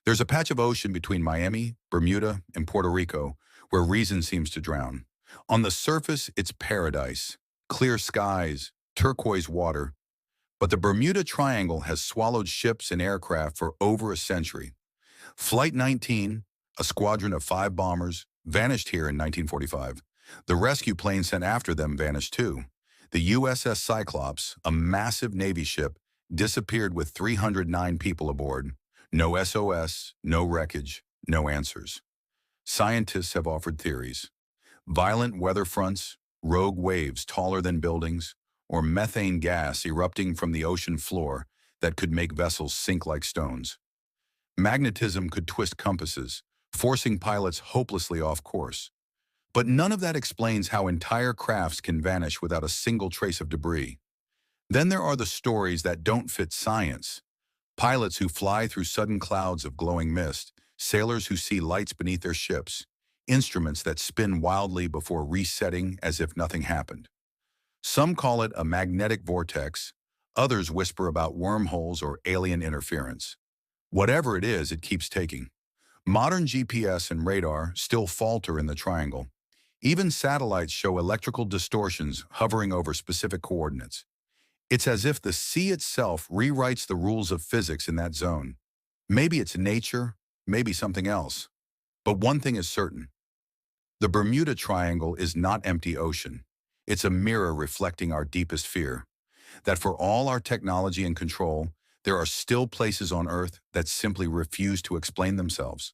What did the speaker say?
There's a patch of ocean between Miami, Bermuda, and Puerto Rico where reason seems to drown. On the surface, it's paradise, clear skies, turquoise water, but the Bermuda Triangle has swallowed ships and aircraft for over a century. Flight 19, a squadron of 5 bombers, vanished here in 1945. The rescue plane sent after them vanished too. The USS Cyclops, a massive Navy ship, disappeared with 309 people aboard. No SOS, no wreckage, no answers. Scientists have offered theories. Violent weather fronts, rogue waves taller than buildings, or methane gas erupting from the ocean floor that could make vessels sink like stones. Magnetism could twist compasses, forcing pilots hopelessly off course. But none of that explains how entire crafts can vanish without a single trace of debris. Then there are the stories that don't fit science. Pilots who fly through sudden clouds of glowing mist, sailors who see lights beneath their ships, instruments that spin wildly before resetting as if nothing happened. Some call it a magnetic vortex, others whisper about wormholes or alien interference. Whatever it is, it keeps taking. Modern GPS and radar still falter in the triangle. Even satellites show electrical distortions hovering over specific coordinates. It's as if the sea itself rewrites the rules of physics in that zone. Maybe it's nature, maybe something else. But one thing is certain. The Bermuda Triangle is not empty ocean. It's a mirror reflecting our deepest fear. That for all our technology and control, there are still places on Earth that simply refuse to explain themselves.